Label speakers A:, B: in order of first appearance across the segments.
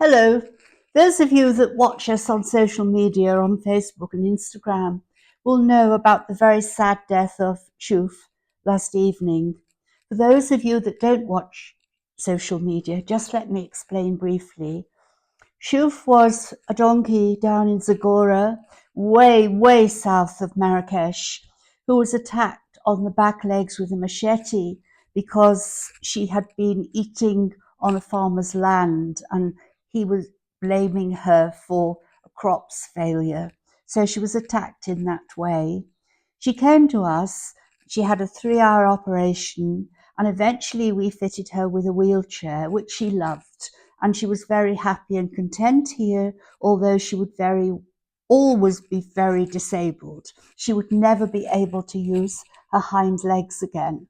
A: Hello. Those of you that watch us on social media, on Facebook and Instagram, will know about the very sad death of Chouf last evening. For those of you that don't watch social media, just let me explain briefly. Chouf was a donkey down in Zagora, way south of Marrakesh, who was attacked on the back legs with a machete because she had been eating on a farmer's land and he was blaming her for a crop's failure. So she was attacked in that way. She came to us, she had a 3-hour operation, and eventually we fitted her with a wheelchair, which she loved, and she was very happy and content here, although she would always be very disabled. She would never be able to use her hind legs again.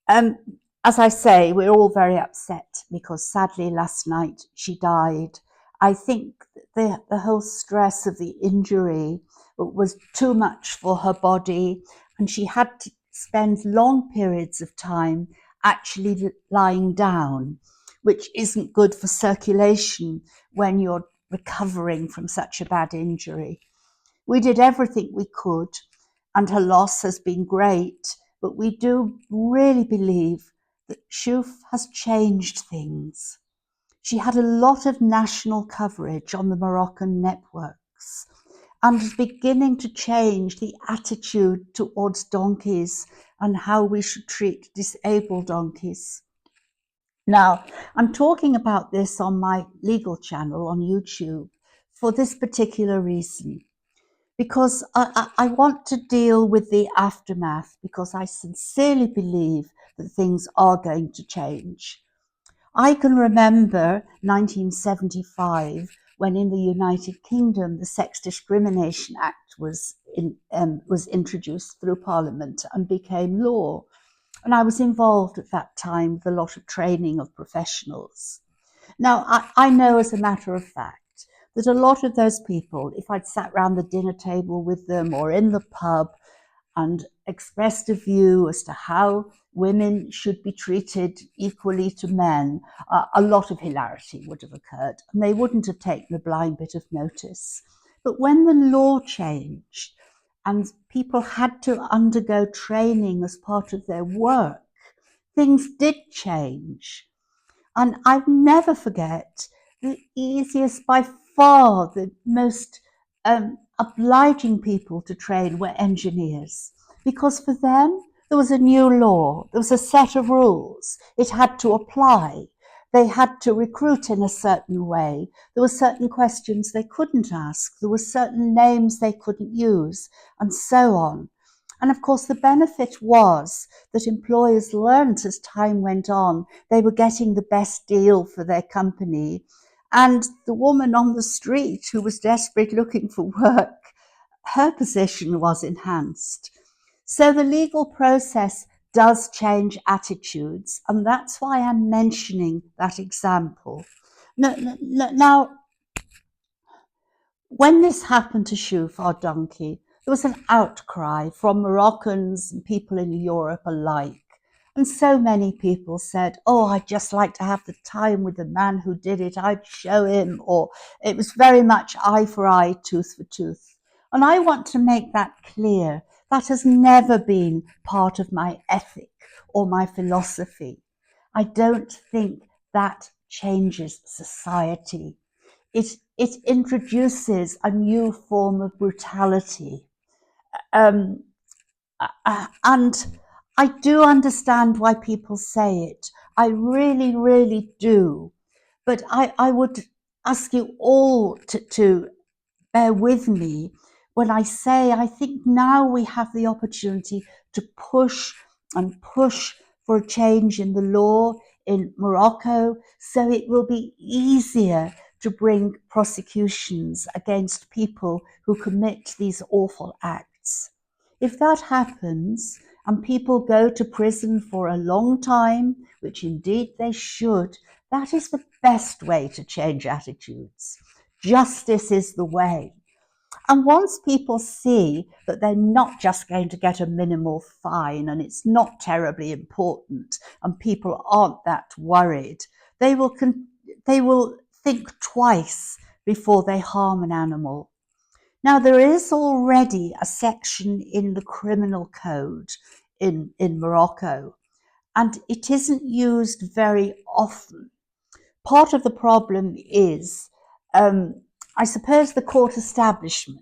A: Um, as I say, we're all very upset because sadly last night she died. I think the whole stress of the injury was too much for her body, and she had to spend long periods of time actually lying down, which isn't good for circulation when you're recovering from such a bad injury. We did everything we could, and her loss has been great, but we do really believe that Chouf has changed things. She had a lot of national coverage on the Moroccan networks and is beginning to change the attitude towards donkeys and how we should treat disabled donkeys. Now, I'm talking about this on my legal channel on YouTube for this particular reason, because I want to deal with the aftermath, because I sincerely believe that things are going to change. I can remember 1975 when in the United Kingdom the Sex Discrimination Act was introduced through Parliament and became law. And I was involved at that time with a lot of training of professionals. Now, I know as a matter of fact that a lot of those people, if I'd sat round the dinner table with them or in the pub and expressed a view as to how women should be treated equally to men, a lot of hilarity would have occurred, and they wouldn't have taken a blind bit of notice. But when the law changed and people had to undergo training as part of their work, things did change. And I'll never forget the easiest, by far, the most obliging people to train were engineers. Because for them, there was a new law, there was a set of rules. It had to apply. They had to recruit in a certain way. There were certain questions they couldn't ask. There were certain names they couldn't use, and so on. And of course, the benefit was that employers learned as time went on, they were getting the best deal for their company. And the woman on the street who was desperately looking for work, her position was enhanced. So the legal process does change attitudes, and that's why I'm mentioning that example. Now, when this happened to Chouf, our donkey, there was an outcry from Moroccans and people in Europe alike. And so many people said, oh, I'd just like to have the time with the man who did it. I'd show him. Or it was very much eye for eye, tooth for tooth. And I want to make that clear. That has never been part of my ethic or my philosophy. I don't think that changes society. It introduces a new form of brutality. Um, and I do understand why people say it. I really do. But I would ask you all to bear with me when I say I think now we have the opportunity to push and push for a change in the law in Morocco, so it will be easier to bring prosecutions against people who commit these awful acts. If that happens and people go to prison for a long time, which indeed they should, that is the best way to change attitudes. Justice is the way. And once people see that they're not just going to get a minimal fine and it's not terribly important and people aren't that worried, they will think twice before they harm an animal. Now, there is already a section in the criminal code in Morocco, and it isn't used very often. Part of the problem is, I suppose, the court establishment.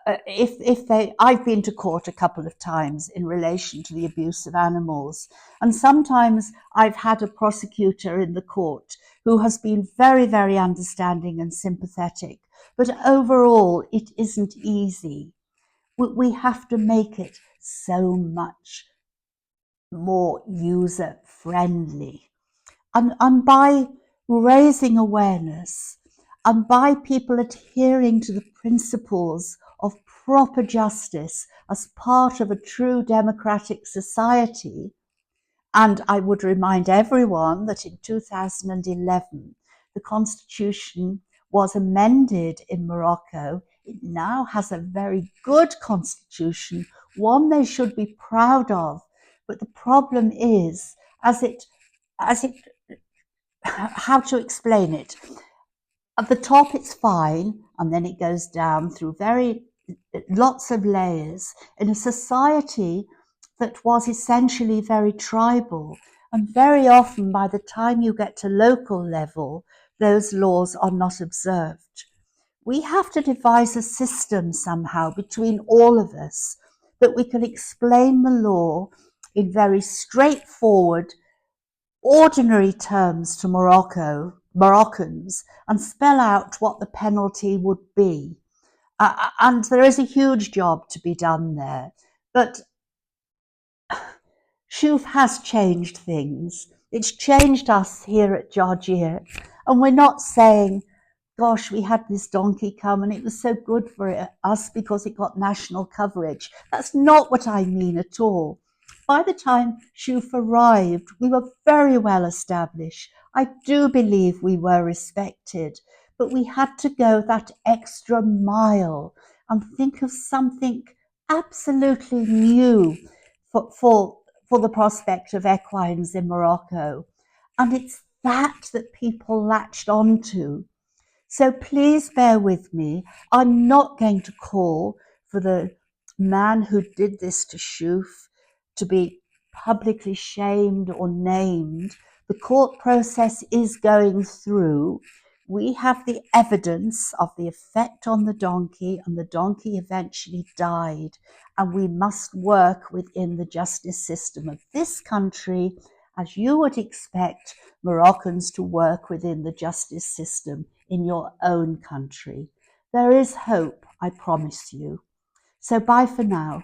A: I've been to court a couple of times in relation to the abuse of animals, and sometimes I've had a prosecutor in the court who has been very, very understanding and sympathetic. But overall, it isn't easy. We have to make it so much more user friendly. And by raising awareness and by people adhering to the principles of proper justice as part of a true democratic society. And I would remind everyone that in 2011, the constitution was amended in Morocco. It now has a very good constitution, one they should be proud of. But the problem is, as it how to explain it? At the top, it's fine, and then it goes down through lots of layers in a society that was essentially very tribal. And very often, by the time you get to local level, those laws are not observed. We have to devise a system somehow between all of us that we can explain the law in very straightforward, ordinary terms to Moroccans and spell out what the penalty would be. And there is a huge job to be done there. But Chouf has changed things. It's changed us here at Georgia. And we're not saying, gosh, we had this donkey come and it was so good for us because it got national coverage. That's not what I mean at all. By the time Chouf arrived, we were very well established. I do believe we were respected, but we had to go that extra mile and think of something absolutely new for the prospect of equines in Morocco. And it's that people latched onto. So please bear with me. I'm not going to call for the man who did this to Chouf to be publicly shamed or named. The court process is going through. We have the evidence of the effect on the donkey, and the donkey eventually died. And we must work within the justice system of this country, as you would expect Moroccans to work within the justice system in your own country. There is hope, I promise you. So bye for now.